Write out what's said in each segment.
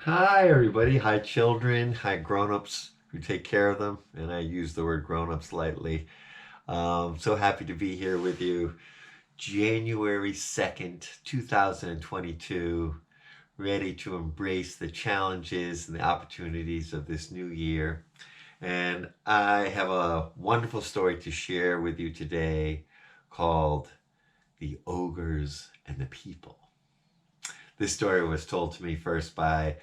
Hi, everybody. Hi, children. Hi, grown-ups who take care of them. And I use the word grown-ups lightly. So happy to be here with you. January 2nd, 2022. Ready to embrace the challenges and the opportunities of this new year. And I have a wonderful story to share with you today called The Ogres and the People. This story was told to me first by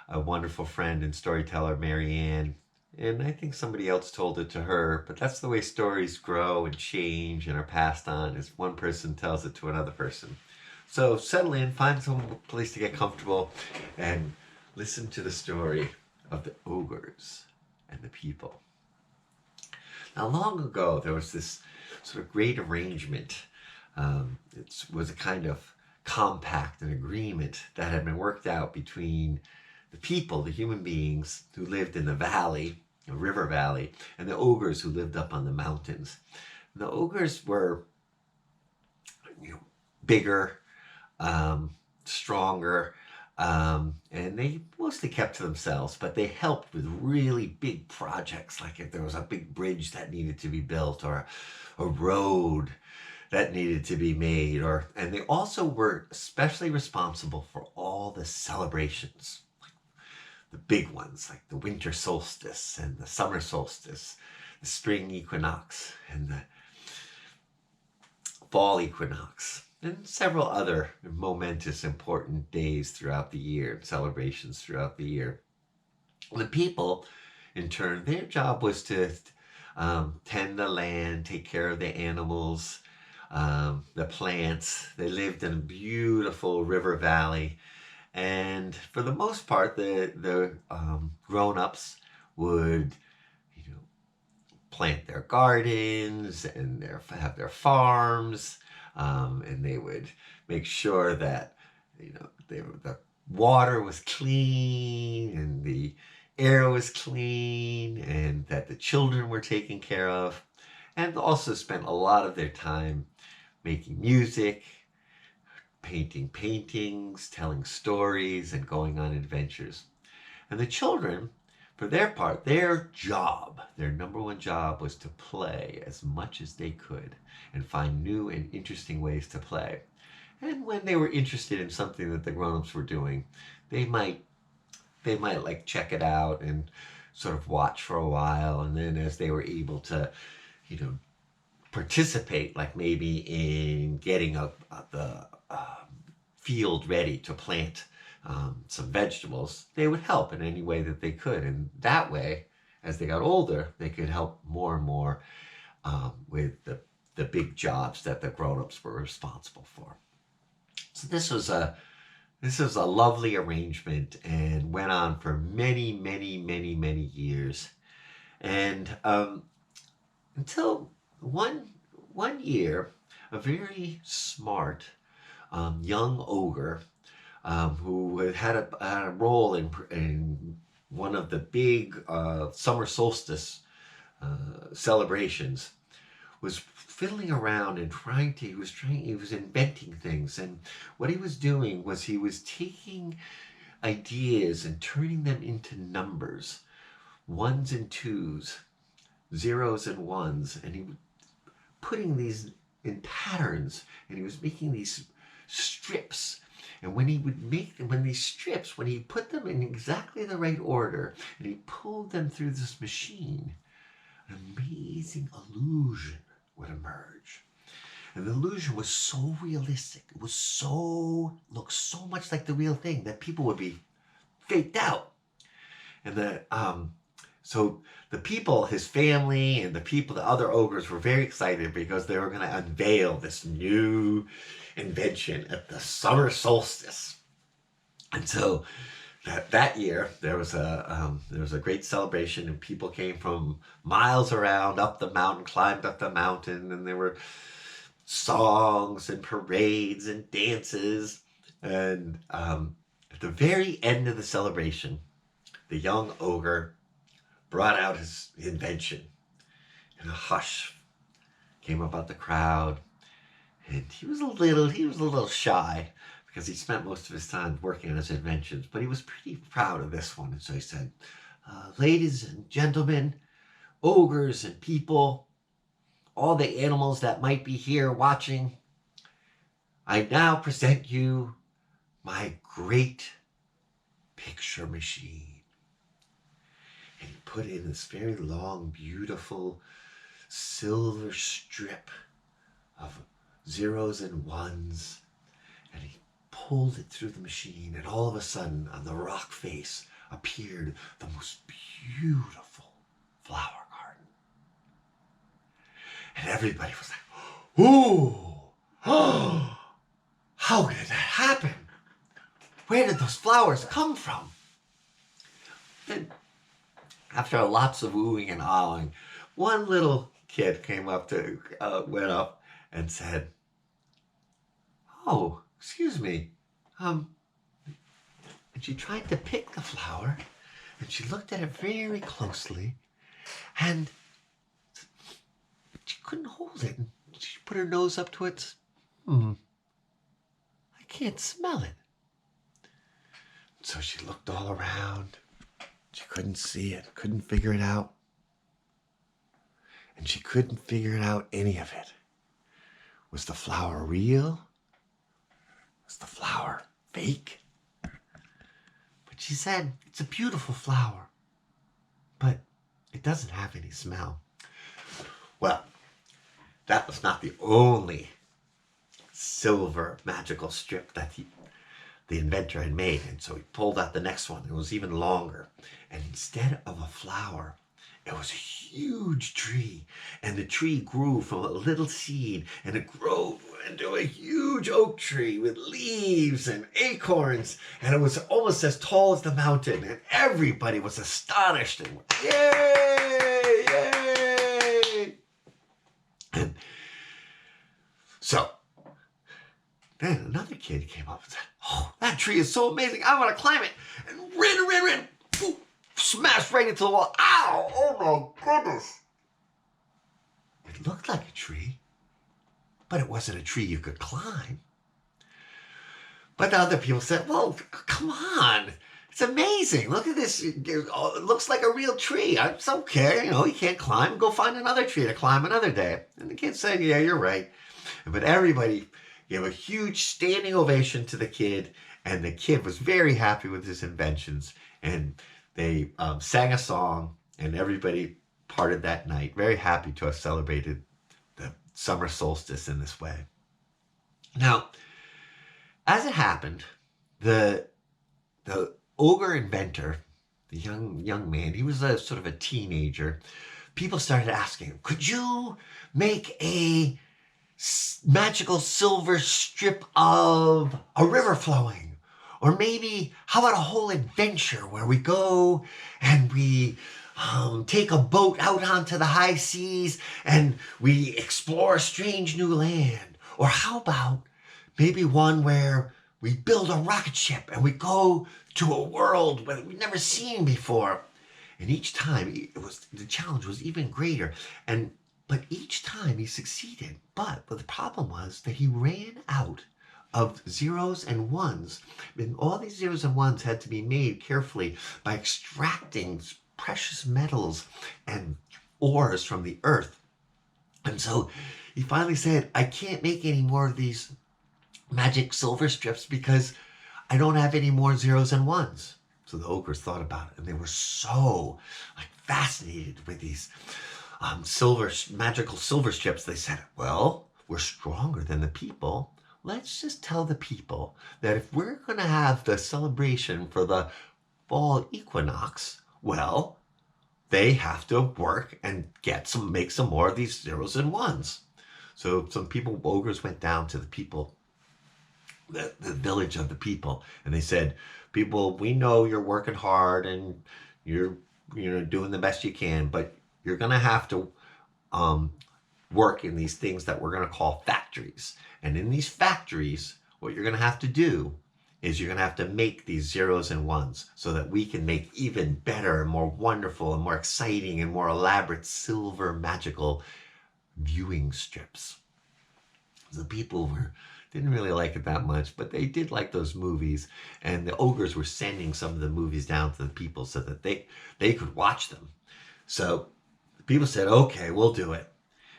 a wonderful friend and storyteller, Mary Ann. And I think somebody else told it to her, but that's the way stories grow and change and are passed on, is one person tells it to another person. So settle in, find some place to get comfortable, and listen to the story of the ogres and the people. Now, long ago, there was this sort of great arrangement. It was a kind of compact, an agreement that had been worked out between the people, the human beings who lived in the valley, the river valley, and the ogres who lived up on the mountains. And the ogres were, bigger, stronger, and they mostly kept to themselves, but they helped with really big projects, like if there was a big bridge that needed to be built or a road that needed to be made, and they also were especially responsible for all the celebrations, the big ones like the winter solstice and the summer solstice, the spring equinox and the fall equinox, and several other momentous important days throughout the year, celebrations throughout the year. The people, in turn, their job was to tend the land, take care of the animals, the plants. They lived in a beautiful river valley. And for the most part, the grown-ups would, plant their gardens and have their farms, and they would make sure that the water was clean and the air was clean and that the children were taken care of, and also spent a lot of their time making music, painting paintings, telling stories, and going on adventures. And the children, for their part, their number one job was to play as much as they could and find new and interesting ways to play. And when they were interested in something that the grown-ups were doing, they might like check it out and sort of watch for a while, and then as they were able to, you know, participate, like maybe in getting the field ready to plant some vegetables, they would help in any way that they could. And that way, as they got older, they could help more and more with the big jobs that the grown-ups were responsible for. So this was a lovely arrangement and went on for many, many, many, many years. And until one year, a very smart young ogre who had a role in one of the big summer solstice celebrations, was fiddling around and he was inventing things. And what he was doing was he was taking ideas and turning them into numbers, ones and twos, zeros and ones, and he was putting these in patterns, and he was making these strips. And when he put them in exactly the right order, and he pulled them through this machine, an amazing illusion would emerge. And the illusion was so realistic. It looked so much like the real thing that people would be faked out. And so the people, his family, and the other ogres, were very excited because they were going to unveil this new invention at the summer solstice. And so that year there was a great celebration, and people came from miles around up the mountain, climbed up the mountain, and there were songs and parades and dances. And at the very end of the celebration, the young ogre brought out his invention, and a hush came about the crowd. And he was a little shy because he spent most of his time working on his inventions, but he was pretty proud of this one. And so he said, ladies and gentlemen, ogres and people, all the animals that might be here watching, I now present you my great picture machine. And he put in this very long, beautiful silver strip of zeros and ones, and he pulled it through the machine, and all of a sudden on the rock face appeared the most beautiful flower garden. And everybody was like, ooh, oh, how did that happen? Where did those flowers come from? And after lots of oohing and ahhing, one little kid came up to, went up and said, oh, excuse me. And she tried to pick the flower, and she looked at it very closely, and she couldn't hold it. And she put her nose up to it. I can't smell it. So she looked all around. She couldn't see it, couldn't figure it out. And she couldn't figure out any of it. Was the flower real? Was the flower fake? But she said, it's a beautiful flower, but it doesn't have any smell. Well, that was not the only silver magical strip that the inventor had made. And so he pulled out the next one. It was even longer. And instead of a flower, it was a huge tree. And the tree grew from a little seed, and it grew into a huge oak tree with leaves and acorns. And it was almost as tall as the mountain. And everybody was astonished and went, yay, yay. And so then another kid came up and said, oh, that tree is so amazing. I want to climb it. And ran, poof, smashed right into the wall. Ow! Oh my goodness. It looked like a tree, but it wasn't a tree you could climb. But the other people said, well, come on. It's amazing. Look at this. It looks like a real tree. It's okay. You can't climb. Go find another tree to climb another day. And the kid said, yeah, you're right. But everybody gave a huge standing ovation to the kid, and the kid was very happy with his inventions. And they sang a song, and everybody parted that night, very happy to have celebrated the summer solstice in this way. Now, as it happened, the ogre inventor, the young man, he was a sort of a teenager. People started asking him, could you make a magical silver strip of a river flowing? Or maybe, how about a whole adventure where we go and we take a boat out onto the high seas and we explore a strange new land? Or how about maybe one where we build a rocket ship and we go to a world that we've never seen before? And each time the challenge was even greater. But each time he succeeded. But the problem was that he ran out of zeros and ones. And all these zeros and ones had to be made carefully by extracting precious metals and ores from the earth. And so he finally said, I can't make any more of these magic silver strips because I don't have any more zeros and ones. So the ogres thought about it, and they were so fascinated with these magical silver strips. They said, well, we're stronger than the people. Let's just tell the people that if we're going to have the celebration for the fall equinox, well, they have to work and make some more of these zeros and ones. So some ogres went down to the people, the village of the people, and they said, people, we know you're working hard and you're doing the best you can, but you're going to have to work in these things that we're going to call factories. And in these factories, what you're going to have to do is you're going to have to make these zeros and ones so that we can make even better and more wonderful and more exciting and more elaborate silver magical viewing strips. The people didn't really like it that much, but they did like those movies. And the ogres were sending some of the movies down to the people so that they could watch them. So the people said, okay, we'll do it.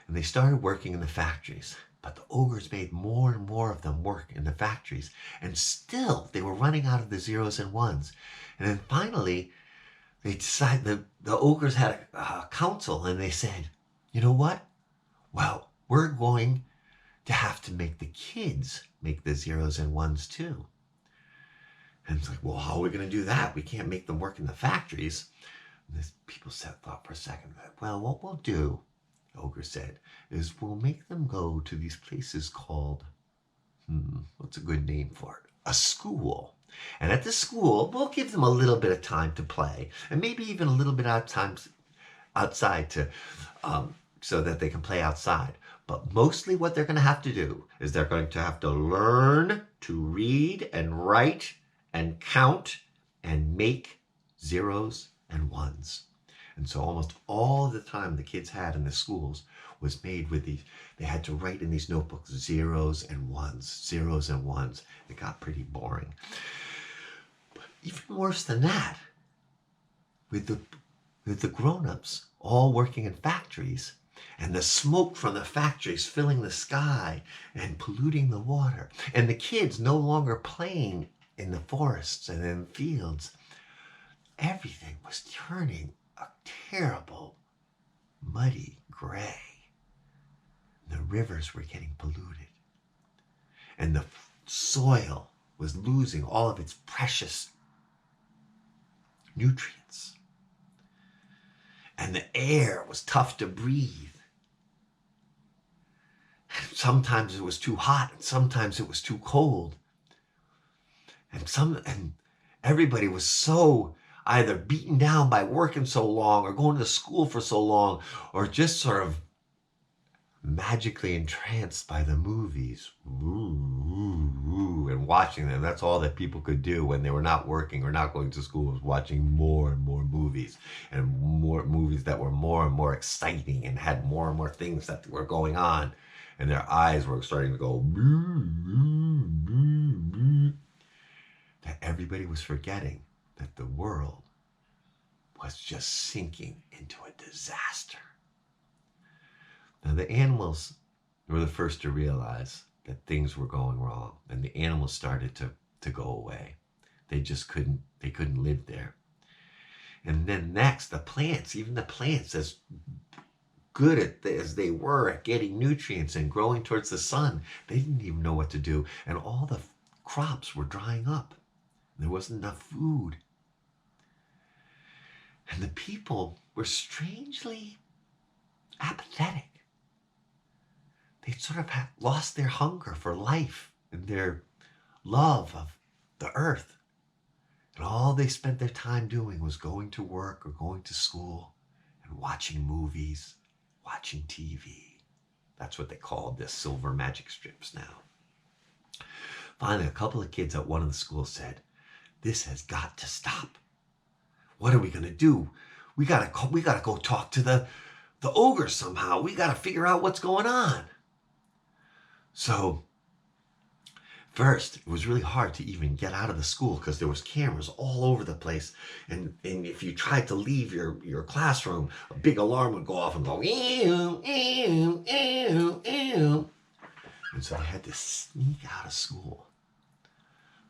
And they started working in the factories. But the ogres made more and more of them work in the factories. And still, they were running out of the zeros and ones. And then finally, they decided, the ogres had a council, and they said, you know what? Well, we're going to have to make the kids make the zeros and ones too. And it's like, well, how are we going to do that? We can't make them work in the factories. And people thought for a second, well, what we'll do, the ogre said, is we'll make them go to these places called, what's a good name for it? A school. And at the school, we'll give them a little bit of time to play, and maybe even a little bit of time outside to, so that they can play outside. But mostly what they're going to have to do is they're going to have to learn to read and write and count and make zeros and ones. And so almost all the time the kids had in the schools was made with these. They had to write in these notebooks zeros and ones, zeros and ones. It got pretty boring. But even worse than that, with the grown-ups all working in factories, and the smoke from the factories filling the sky and polluting the water, and the kids no longer playing in the forests and in fields, everything was turning a terrible, muddy gray. The rivers were getting polluted, and the soil was losing all of its precious nutrients, and the air was tough to breathe. Sometimes it was too hot, and sometimes it was too cold. And everybody was so either beaten down by working so long, or going to school for so long, or just sort of magically entranced by the movies. And watching them. That's all that people could do when they were not working or not going to school, was watching more and more movies, and more movies that were more and more exciting and had more and more things that were going on. And their eyes were starting to go, that everybody was forgetting that the world was just sinking into a disaster. Now, the animals were the first to realize that things were going wrong, and the animals started to go away. They just couldn't live there. And then next, the plants, even the plants, as good as they were at getting nutrients and growing towards the sun, they didn't even know what to do. And all the crops were drying up. There wasn't enough food. And the people were strangely apathetic. They sort of lost their hunger for life and their love of the earth. And all they spent their time doing was going to work or going to school and watching movies, watching TV. That's what they called the silver magic strips now. Finally, a couple of kids at one of the schools said, "This has got to stop. What are we going to do? We gotta go talk to the ogres somehow. We gotta figure out what's going on." So first, it was really hard to even get out of the school because there was cameras all over the place. And if you tried to leave your classroom, a big alarm would go off and go, ew, ew, ew, ew. And so they had to sneak out of school.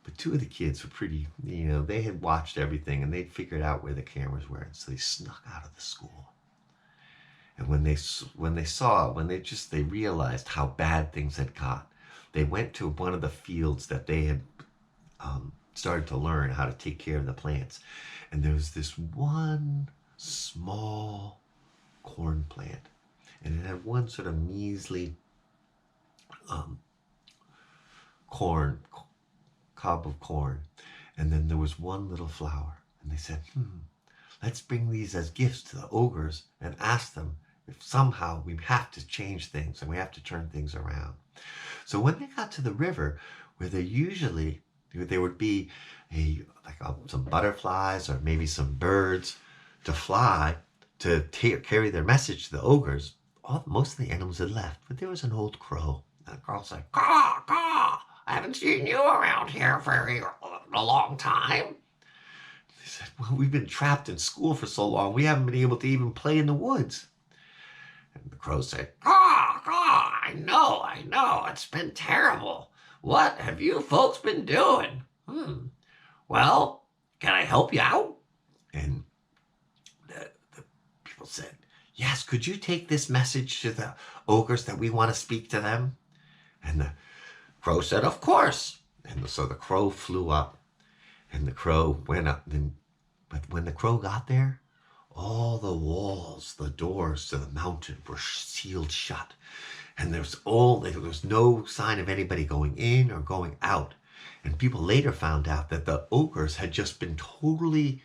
But two of the kids were pretty, they had watched everything and they'd figured out where the cameras were. And so they snuck out of the school. And when they realized how bad things had got, they went to one of the fields that they had started to learn how to take care of the plants. And there was this one small corn plant. And it had one sort of measly cob of corn. And then there was one little flower. And they said, let's bring these as gifts to the ogres and ask them if somehow we have to change things and we have to turn things around. So when they got to the river, where there would be some butterflies or maybe some birds to fly to carry their message to the ogres, most of the animals had left, but there was an old crow And the crow said, caw, caw, I haven't seen you around here for a long time. They said, well, we've been trapped in school for so long, we haven't been able to even play in the woods. And the crow said, caw, caw, I know, it's been terrible. What have you folks been doing? Well, can I help you out? And the people said, yes, could you take this message to the ogres that we want to speak to them? And the crow said, of course. And so the crow flew up, and the crow went up. But when the crow got there, all the walls, the doors to the mountain were sealed shut. And there was no sign of anybody going in or going out. And people later found out that the ogres had just been totally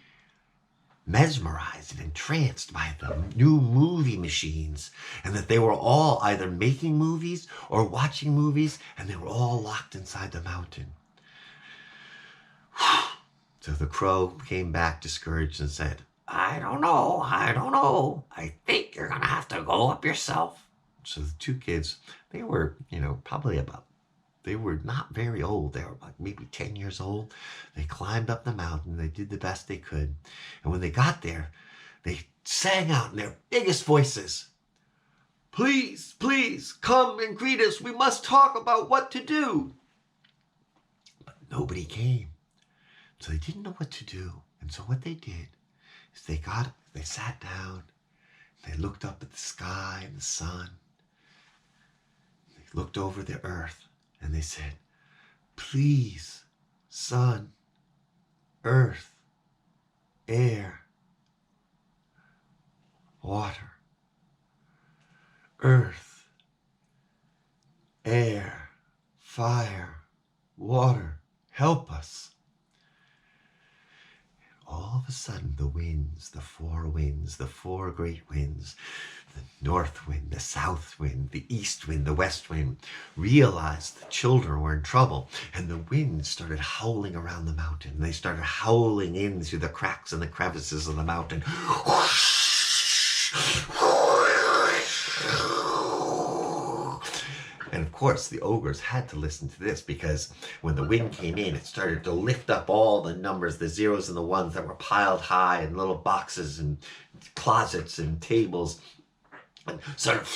mesmerized and entranced by the new movie machines, and that they were all either making movies or watching movies, and they were all locked inside the mountain. So the crow came back discouraged and said, I don't know. I think you're going to have to go up yourself. So the two kids, they were, they were not very old. They were like maybe 10 years old. They climbed up the mountain. They did the best they could. And when they got there, they sang out in their biggest voices, please, please come and greet us. We must talk about what to do. But nobody came. So they didn't know what to do. And so what they did is they sat down, they looked up at the sky and the sun. They looked over the earth, and they said, please, sun, earth, air, water, earth, air, fire, water, help us. All of a sudden, the winds, the four great winds, the north wind, the south wind, the east wind, the west wind, realized the children were in trouble. And the winds started howling around the mountain. They started howling in through the cracks and the crevices of the mountain. And of course, the ogres had to listen to this, because when the wind came in, it started to lift up all the numbers, the zeros and the ones that were piled high in little boxes and closets and tables, and started